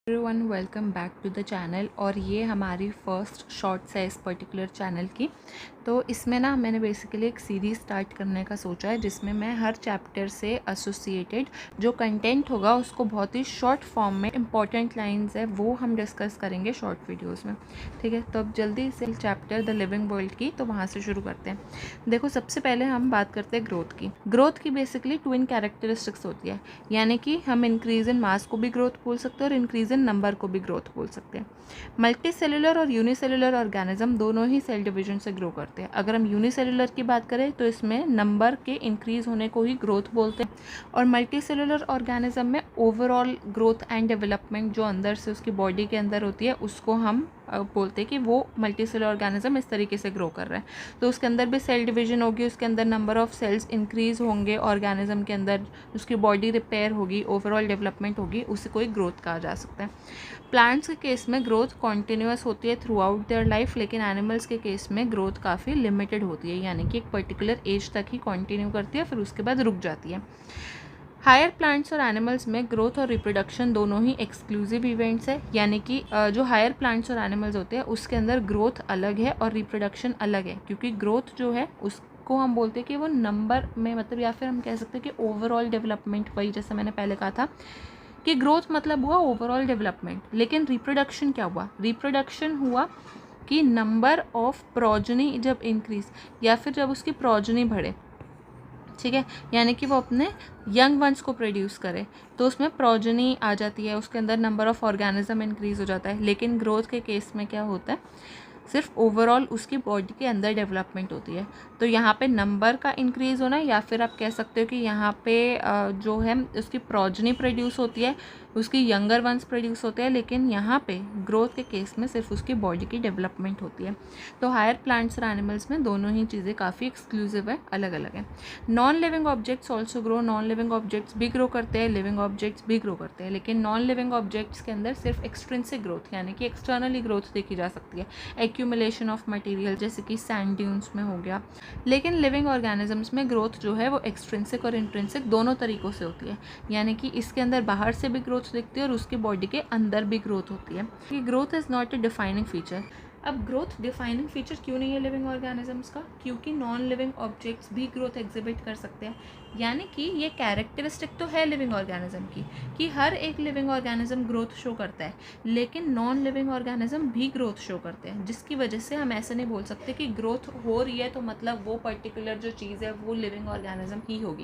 Everyone welcome back to the channel. और ये हमारी फर्स्ट शॉर्ट्स है इस पर्टिकुलर चैनल की। तो इसमें ना मैंने बेसिकली एक सीरीज़ स्टार्ट करने का सोचा है जिसमें मैं हर चैप्टर से एसोसिएटेड जो कंटेंट होगा उसको बहुत ही शॉर्ट फॉर्म में इंपॉर्टेंट लाइंस है वो हम डिस्कस करेंगे शॉर्ट वीडियोस में। ठीक है, तो अब जल्दी से चैप्टर द लिविंग वर्ल्ड की तो वहाँ से शुरू करते हैं। देखो, सबसे पहले हम बात करते हैं ग्रोथ की बेसिकली ट्विन कैरेक्टरिस्टिक्स होती है, यानी कि हम इंक्रीज इन मास को भी ग्रोथ बोल सकते हैं और इंक्रीज इन नंबर को भी ग्रोथ बोल सकते हैं। मल्टी सेलुलर और यूनिसेलुलर ऑर्गेनिज्म दोनों ही सेल डिवीजन से ग्रो करते हैं। अगर हम यूनिसेलुलर की बात करें तो इसमें नंबर के इंक्रीज होने को ही ग्रोथ बोलते हैं, और मल्टी सेलुलर ऑर्गेनिज्म में ओवरऑल ग्रोथ एंड डेवलपमेंट जो अंदर से उसकी बॉडी के अंदर होती है उसको हम बोलते हैं कि वो मल्टी सेलुलर ऑर्गेनिज्म इस तरीके से ग्रो कर रहा है। तो उसके अंदर भी सेल डिवीजन होगी, उसके अंदर नंबर ऑफ सेल्स इंक्रीज होंगे ऑर्गेनिज्म के अंदर, उसकी बॉडी रिपेयर होगी, ओवरऑल डेवलपमेंट होगी, उसे कोई ग्रोथ कहा जा सकता है। प्लांट्स के केस में ग्रोथ कॉन्टिन्यूस होती है थ्रू आउट देयर लाइफ, लेकिन एनिमल्स के केस में ग्रोथ काफ़ी लिमिटेड होती है, यानी कि एक पर्टिकुलर एज तक ही कंटिन्यू करती है, फिर उसके बाद रुक जाती है। हायर प्लांट्स और एनिमल्स में ग्रोथ और रिप्रोडक्शन दोनों ही एक्सक्लूसिव इवेंट्स है, यानी कि जो हायर प्लांट्स और एनिमल्स होते हैं उसके अंदर ग्रोथ अलग है और रिप्रोडक्शन अलग है, क्योंकि ग्रोथ जो है उसको हम बोलते हैं कि वो नंबर में, मतलब या फिर हम कह सकते हैं कि ओवरऑल डेवलपमेंट, वही जैसे मैंने पहले कहा था कि ग्रोथ मतलब हुआ ओवरऑल डेवलपमेंट। लेकिन रिप्रोडक्शन क्या हुआ? रिप्रोडक्शन हुआ कि नंबर ऑफ प्रोजनी जब इंक्रीज या फिर जब उसकी प्रोजनी बढ़े, ठीक है, यानी कि वो अपने यंग वंस को प्रोड्यूस करे, तो उसमें प्रोजनी आ जाती है, उसके अंदर नंबर ऑफ ऑर्गेनिज्म इंक्रीज हो जाता है। लेकिन ग्रोथ के केस में क्या होता है, सिर्फ ओवरऑल उसकी बॉडी के अंदर डेवलपमेंट होती है। तो यहाँ पे नंबर का इंक्रीज होना, या फिर आप कह सकते हो कि यहाँ पे जो है उसकी प्रोजनी प्रोड्यूस होती है, उसकी यंगर वंस प्रोड्यूस होते हैं, लेकिन यहाँ पे ग्रोथ के केस में सिर्फ उसकी बॉडी की डेवलपमेंट होती है। तो हायर प्लांट्स और एनिमल्स में दोनों ही चीज़ें काफ़ी एक्सक्लूसिव है, अलग अलग है। Non living objects also grow, non living objects भी ग्रो करते हैं, लिविंग ऑब्जेक्ट्स भी ग्रो करते हैं, लेकिन नॉन लिविंग ऑब्जेक्ट्स के अंदर सिर्फ एक्सट्रिंसिक ग्रोथ यानी कि एक्सटर्नली ग्रोथ देखी जा सकती है, एक्यूमुलेशन ऑफ मटेरियल जैसे कि सैंड ड्यून्स में हो गया। लेकिन लिविंग ऑर्गेनिजम्स में ग्रोथ जो है वो एक्सट्रिंसिक और इंट्रिंसिक दोनों तरीक़ों से होती है, यानी कि इसके अंदर बाहर से भी ग्रोथ दिखती है और उसकी बॉडी के अंदर भी ग्रोथ होती है। कि growth is not a defining feature. अब ग्रोथ डिफाइनिंग फीचर क्यों नहीं है लिविंग ऑर्गेनिजम्स का? क्योंकि नॉन लिविंग ऑब्जेक्ट्स भी ग्रोथ एग्जिबिट कर सकते हैं, यानी कि ये कैरेक्टरिस्टिक तो है लिविंग ऑर्गेनिज्म की कि हर एक लिविंग ऑर्गेनिज्म ग्रोथ शो करता है, लेकिन नॉन लिविंग ऑर्गेनिज्म भी ग्रोथ शो करते हैं, जिसकी वजह से हम ऐसे नहीं बोल सकते कि ग्रोथ हो रही है तो मतलब वो पर्टिकुलर जो चीज़ है वो लिविंग ऑर्गेनिज्म ही होगी।